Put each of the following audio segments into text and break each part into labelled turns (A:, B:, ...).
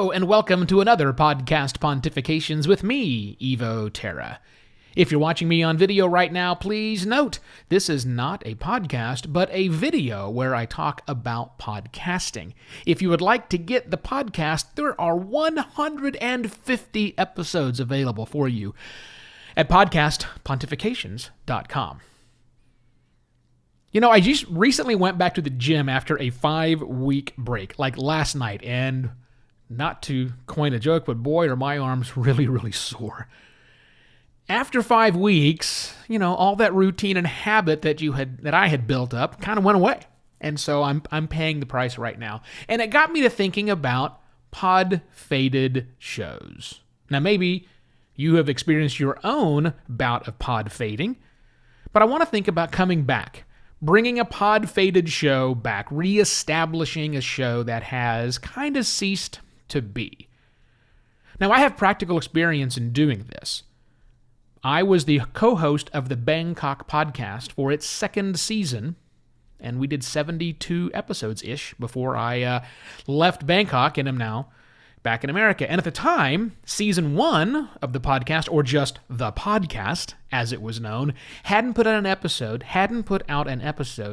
A: Hello, and welcome to another Podcast Pontifications with me, Evo Terra. If you're watching me on video right now, please note, this is not a podcast, but a video where I talk about podcasting. If you would like to get the podcast, there are 150 episodes available for you at podcastpontifications.com. You know, I just recently went back to the gym after a 5-week break, like last night, and not to coin a joke, but boy, are my arms really sore. After 5 weeks, you know, all that routine and habit that I had built up kind of went away. And so I'm paying the price right now. And it got me to thinking about Podfaded Shows. Now, maybe you have experienced your own bout of pod fading, but I want to think about coming back, bringing a pod-faded show back, reestablishing a show that has kind of ceased to be. Now, I have practical experience in doing this. I was the co-host of the Bangkok Podcast for its second season, and we did 72 episodes-ish before I left Bangkok and am now back in America. And at the time, season 1 of the podcast, or just the podcast, as it was known, hadn't put out an episode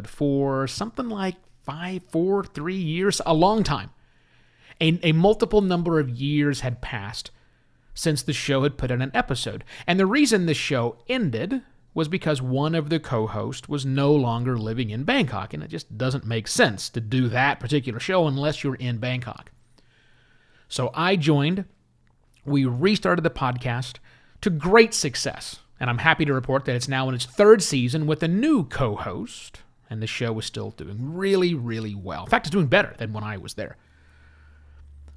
A: for something like 3 years, a long time. A multiple number of years had passed since the show had put out an episode. And the reason the show ended was because one of the co-hosts was no longer living in Bangkok, and it just doesn't make sense to do that particular show unless you're in Bangkok. So I joined. We restarted the podcast to great success, and I'm happy to report that it's now in its third season with a new co-host, and the show is still doing really well. In fact, it's doing better than when I was there.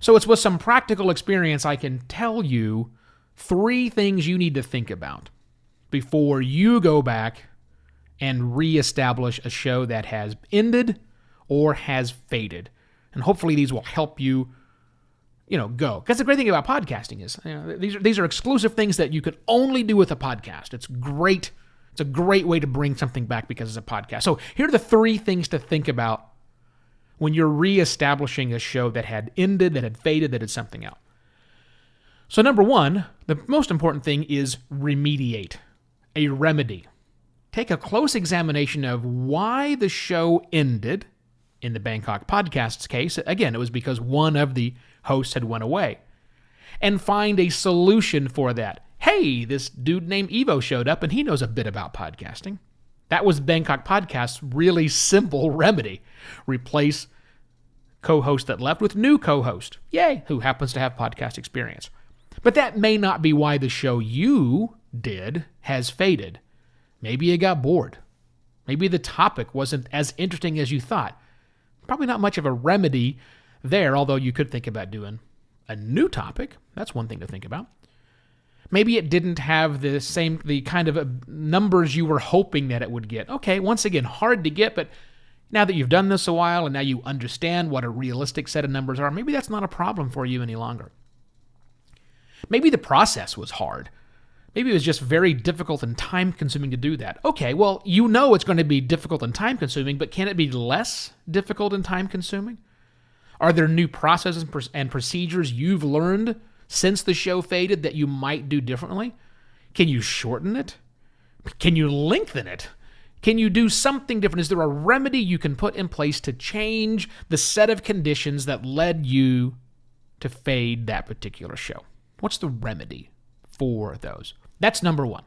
A: So it's with some practical experience I can tell you 3 things you need to think about before you go back and reestablish a show that has ended or has faded. And hopefully these will help you, go. Because the great thing about podcasting is, these are exclusive things that you can only do with a podcast. It's great. It's a great way to bring something back because it's a podcast. So here are the 3 things to think about when you're reestablishing a show that had ended, that had faded, that had something out. So number 1, the most important thing is remediate, a remedy. Take a close examination of why the show ended. In the Bangkok Podcast's case, again, it was because one of the hosts had went away. And find a solution for that. Hey, this dude named Evo showed up and he knows a bit about podcasting. That was Bangkok Podcast's really simple remedy. Replace co-host that left with new co-host. Yay, who happens to have podcast experience. But that may not be why the show you did has faded. Maybe you got bored. Maybe the topic wasn't as interesting as you thought. Probably not much of a remedy there, although you could think about doing a new topic. That's one thing to think about. Maybe it didn't have the kind of numbers you were hoping that it would get. Okay, once again, hard to get, but now that you've done this a while and now you understand what a realistic set of numbers are, maybe that's not a problem for you any longer. Maybe the process was hard. Maybe it was just very difficult and time-consuming to do that. Okay, well, it's going to be difficult and time-consuming, but can it be less difficult and time-consuming? Are there new processes and procedures you've learned since the show faded that you might do differently? Can you shorten it? Can you lengthen it? Can you do something different? Is there a remedy you can put in place to change the set of conditions that led you to fade that particular show? What's the remedy for those? That's number 1.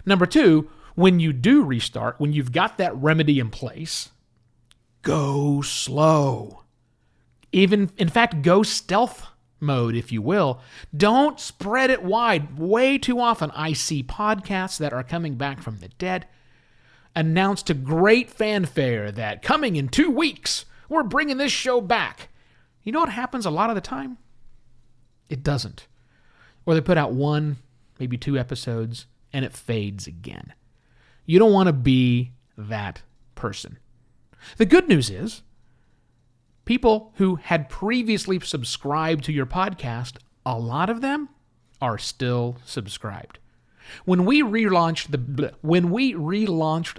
A: Number 2, when you do restart, when you've got that remedy in place, go slow. In fact, go stealth mode, if you will. Don't spread it wide. Way too often I see podcasts that are coming back from the dead announce to great fanfare that coming in 2 weeks, we're bringing this show back. You know what happens a lot of the time? It doesn't. Or they put out 1, maybe 2 episodes, and it fades again. You don't want to be that person. The good news is, people who had previously subscribed to your podcast, a lot of them are still subscribed. When we relaunched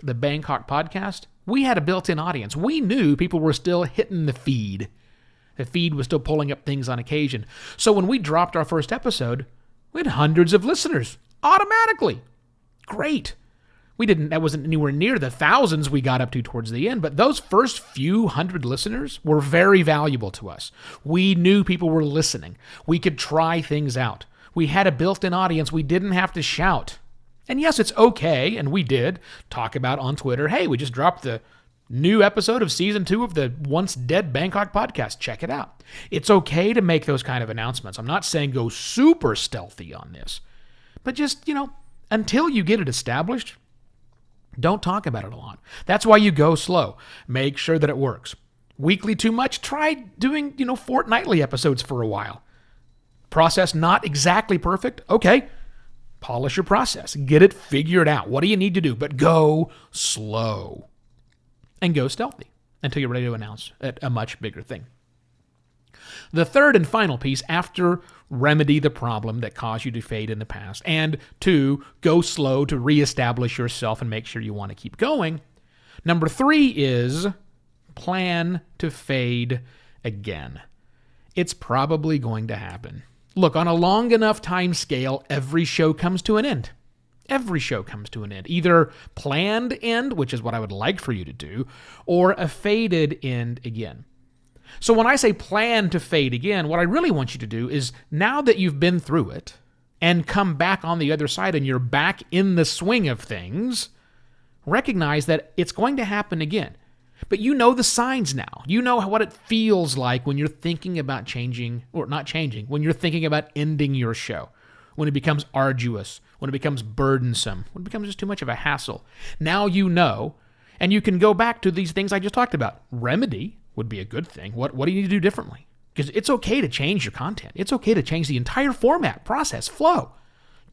A: the Bangkok Podcast, we had a built-in audience. We knew people were still hitting the feed The feed was still pulling up things on occasion. So when we dropped our first episode, we had hundreds of listeners automatically. Great. That wasn't anywhere near the thousands we got up to towards the end, but those first few hundred listeners were very valuable to us. We knew people were listening. We could try things out. We had a built-in audience. We didn't have to shout. And yes, it's okay, and we did talk about on Twitter, hey, we just dropped the new episode of season 2 of the once dead Bangkok podcast. Check it out. It's okay to make those kind of announcements. I'm not saying go super stealthy on this, but just, until you get it established, don't talk about it a lot. That's why you go slow. Make sure that it works. Weekly too much? Try doing, fortnightly episodes for a while. Process not exactly perfect? Okay. Polish your process. Get it figured out. What do you need to do? But go slow. And go stealthy until you're ready to announce a much bigger thing. The third and final piece, after remedy the problem that caused you to fade in the past, and 2, go slow to reestablish yourself and make sure you want to keep going. Number 3 is plan to fade again. It's probably going to happen. Look, on a long enough time scale, every show comes to an end. Every show comes to an end. Either planned end, which is what I would like for you to do, or a faded end again. So when I say plan to fade again, what I really want you to do is, now that you've been through it and come back on the other side and you're back in the swing of things, recognize that it's going to happen again. But you know the signs now. You know what it feels like when you're thinking about changing, or not changing, when you're thinking about ending your show. When it becomes arduous, when it becomes burdensome, when it becomes just too much of a hassle. Now you know, and you can go back to these things I just talked about. Remedy would be a good thing. What do you need to do differently? Because it's okay to change your content. It's okay to change the entire format, process, flow.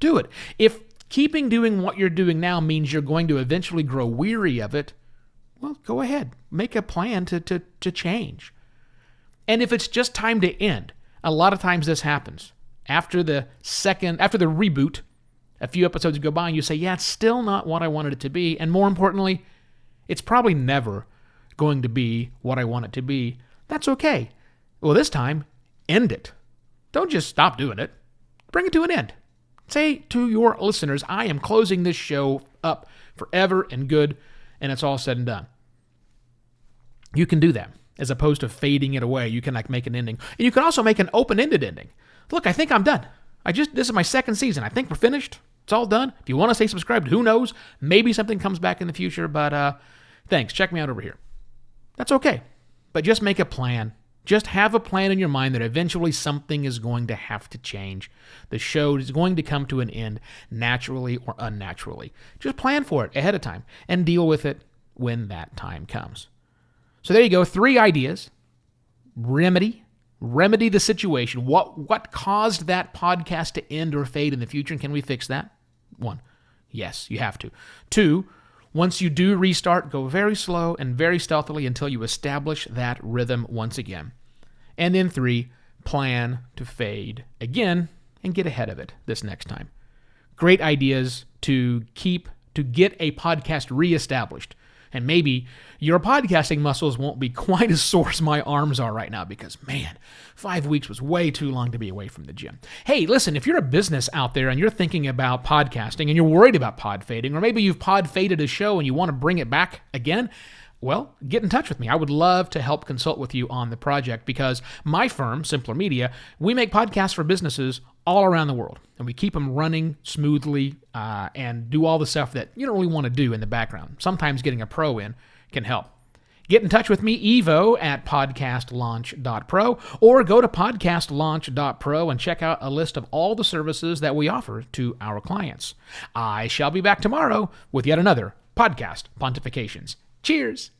A: Do it. If keeping doing what you're doing now means you're going to eventually grow weary of it, well, go ahead. Make a plan to change. And if it's just time to end, a lot of times this happens. After the reboot, a few episodes go by and you say, yeah, it's still not what I wanted it to be. And more importantly, it's probably never going to be what I want it to be. That's okay. Well, this time, end it. Don't just stop doing it. Bring it to an end. Say to your listeners, I am closing this show up forever and good, and it's all said and done. You can do that, as opposed to fading it away. You can make an ending. And you can also make an open-ended ending. Look, I think I'm done. This is my second season. I think we're finished. It's all done. If you want to stay subscribed, who knows? Maybe something comes back in the future, but thanks. Check me out over here. That's okay. But just make a plan. Just have a plan in your mind that eventually something is going to have to change. The show is going to come to an end, naturally or unnaturally. Just plan for it ahead of time and deal with it when that time comes. So there you go. 3 ideas. Remedy the situation. What caused that podcast to end or fade in the future, and can we fix that? 1, yes, you have to. 2, once you do restart, go very slow and very stealthily until you establish that rhythm once again. And then 3, plan to fade again and get ahead of it this next time. Great ideas to get a podcast reestablished. And maybe your podcasting muscles won't be quite as sore as my arms are right now because, man, 5 weeks was way too long to be away from the gym. Hey, listen, if you're a business out there and you're thinking about podcasting and you're worried about pod fading, or maybe you've pod faded a show and you want to bring it back again, well, get in touch with me. I would love to help consult with you on the project because my firm, Simpler Media, we make podcasts for businesses all around the world. And we keep them running smoothly and do all the stuff that you don't really want to do in the background. Sometimes getting a pro in can help. Get in touch with me, Evo, at podcastlaunch.pro, or go to podcastlaunch.pro and check out a list of all the services that we offer to our clients. I shall be back tomorrow with yet another Podcast Pontifications. Cheers!